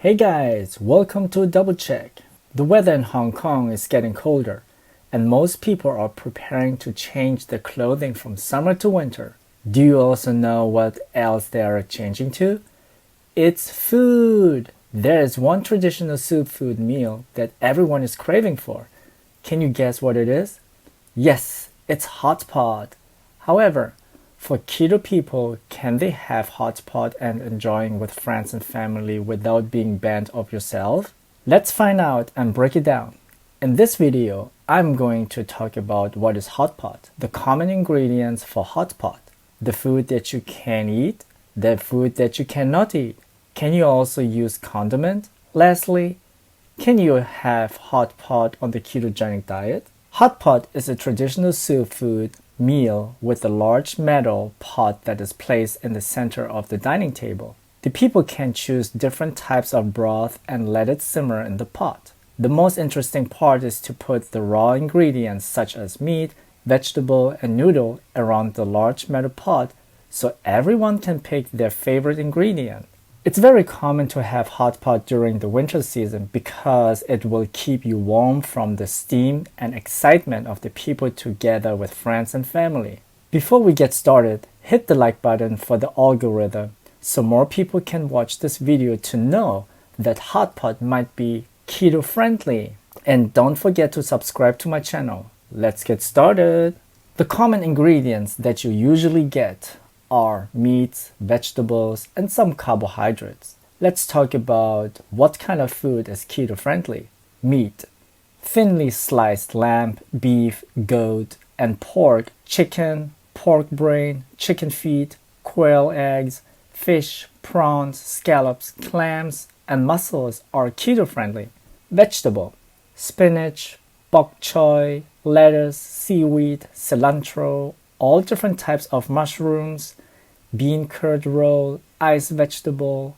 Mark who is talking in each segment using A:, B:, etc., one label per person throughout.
A: Hey guys, welcome to Double Check. The weather in Hong Kong is getting colder, and most people are preparing to change their clothing from summer to winter. Do you also know what else they are changing to? It's food! There is one traditional soup food meal that everyone is craving for. Can you guess what it is? Yes, it's hotpot. However, for keto people, can they have hotpot and enjoying with friends and family without being banned of yourself? Let's find out and break it down. In this video, I'm going to talk about what is hotpot, the common ingredients for hotpot, the food that you can eat, the food that you cannot eat. Can you also use condiment? Lastly, can you have hotpot on the ketogenic diet? Hotpot is a traditional soup food meal with a large metal pot that is placed in the center of the dining table. The people can choose different types of broth and let it simmer in the pot. The most interesting part is to put the raw ingredients such as meat, vegetable, and noodle around the large metal pot so everyone can pick their favorite ingredient. It's very common to have hot pot during the winter season because it will keep you warm from the steam and excitement of the people together with friends and family. Before we get started, hit the like button for the algorithm so more people can watch this video to know that hot pot might be keto friendly. And don't forget to subscribe to my channel. Let's get started. The common ingredients that you usually get are meats, vegetables, and some carbohydrates. Let's talk about what kind of food is keto friendly. Meat: thinly sliced lamb, beef, goat, and pork, chicken, pork brain, chicken feet, quail eggs, fish, prawns, scallops, clams, and mussels are keto friendly. Vegetable: spinach, bok choy, lettuce, seaweed, cilantro, all different types of mushrooms, bean curd roll, ice vegetable,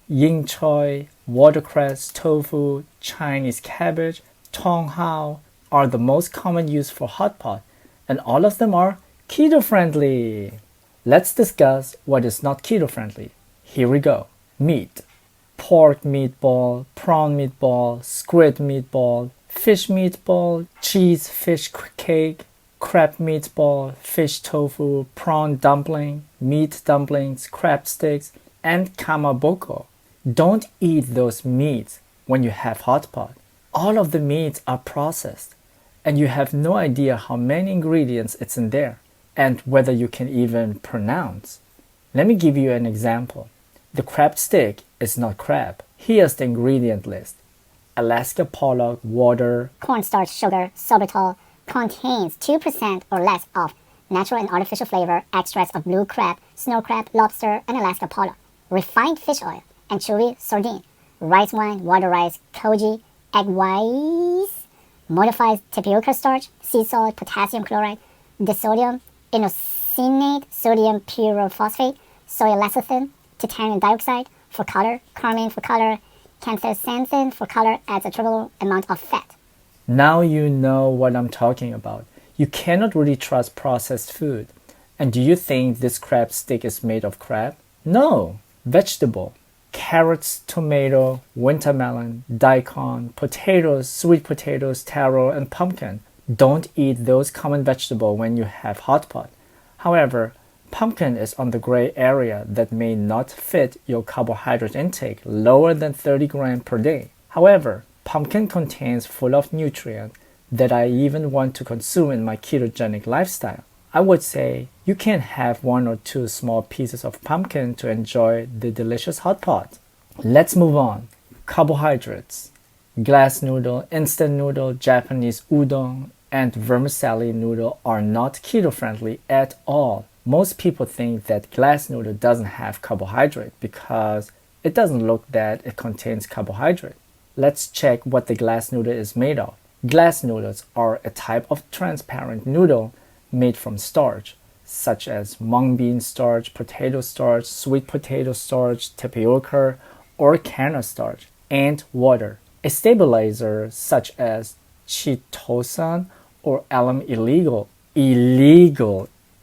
A: ying choy, watercress, tofu, Chinese cabbage, tong hao are the most common use for hot pot, and all of them are keto friendly. Let's discuss what is not keto friendly. Here we go. Meat: pork meatball, prawn meatball, squid meatball, fish meatball, cheese fish cake, crab meatball, fish tofu, prawn dumpling, meat dumplings, crab sticks, and kamaboko. Don't eat those meats when you have hot pot. All of the meats are processed, and you have no idea how many ingredients it's in there, and whether you can even pronounce. Let me give you an example. The crab stick is not crab. Here's the ingredient list. Alaska pollock, water,
B: cornstarch, sugar, sorbitol, contains 2% or less of natural and artificial flavor, extracts of blue crab, snow crab, lobster, and Alaska pollock, refined fish oil, anchovy, sardine, rice wine, water rice, koji, egg whites, modified tapioca starch, sea salt, potassium chloride, disodium, inosinate, sodium pyrophosphate, soy lecithin, titanium dioxide for color, carmine for color, canthaxanthin for color adds a triple amount of fat.
A: Now you know what I'm talking about. You cannot really trust processed food. And do you think this crab stick is made of crab? No. Vegetable: carrots, tomato, wintermelon, daikon, potatoes, sweet potatoes, taro, and pumpkin. Don't eat those common vegetables when you have hot pot. However, pumpkin is on the gray area that may not fit your carbohydrate intake lower than 30 grams per day. However, pumpkin contains full of nutrients that I even want to consume in my ketogenic lifestyle. I would say you can have 1 or 2 small pieces of pumpkin to enjoy the delicious hot pot. Let's move on. Carbohydrates: glass noodle, instant noodle, Japanese udon, and vermicelli noodle are not keto friendly at all. Most people think that glass noodle doesn't have carbohydrate because it doesn't look that it contains carbohydrate. Let's check what the glass noodle is made of. Glass noodles are a type of transparent noodle made from starch, such as mung bean starch, potato starch, sweet potato starch, tapioca, or canna starch, and water. A stabilizer such as chitosan or alum illegal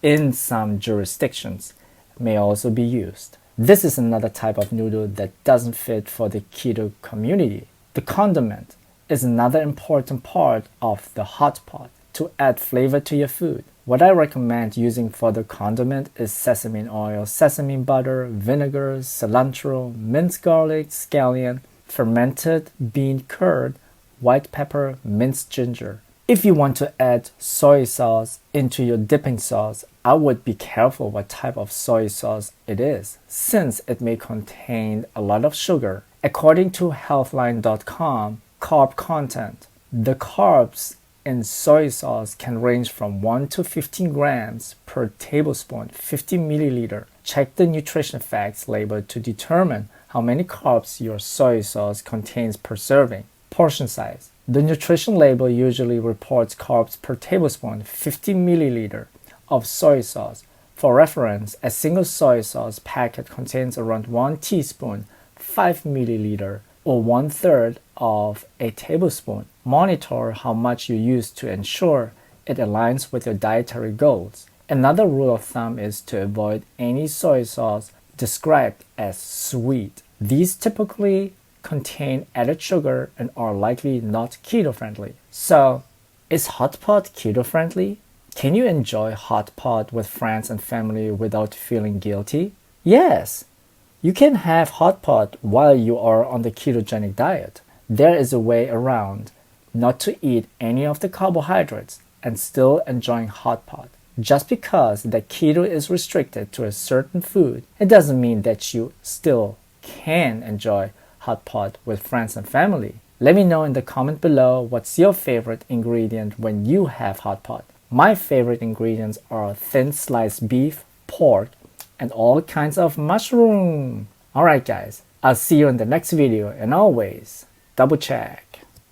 A: in some jurisdictions may also be used. This is another type of noodle that doesn't fit for the keto community. The condiment is another important part of the hot pot to add flavor to your food. What I recommend using for the condiment is sesame oil, sesame butter, vinegar, cilantro, minced garlic, scallion, fermented bean curd, white pepper, minced ginger. If you want to add soy sauce into your dipping sauce, I would be careful what type of soy sauce it is, since it may contain a lot of sugar. According to healthline.com, carb content, the carbs in soy sauce can range from 1 to 15 grams per tablespoon, 50 milliliter. Check the nutrition facts label to determine how many carbs your soy sauce contains per serving. Portion size. The nutrition label usually reports carbs per tablespoon, 50 milliliter of soy sauce. For reference, a single soy sauce packet contains around 1 teaspoon, 5 milliliter, or 1/3 of a tablespoon. Monitor how much you use to ensure it aligns with your dietary goals. Another rule of thumb is to avoid any soy sauce described as sweet. These typically contain added sugar and are likely not keto friendly. So, is hot pot keto friendly? Can you enjoy hot pot with friends and family without feeling guilty? Yes, you can have hot pot while you are on the ketogenic diet. There is a way around not to eat any of the carbohydrates and still enjoying hot pot. Just because the keto is restricted to a certain food, it doesn't mean that you still can enjoy hot pot with friends and family. Let me know in the comment below what's your favorite ingredient when you have hot pot. My favorite ingredients are thin sliced beef, pork, and all kinds of mushroom. Alright guys, I'll see you in the next video, and always double check.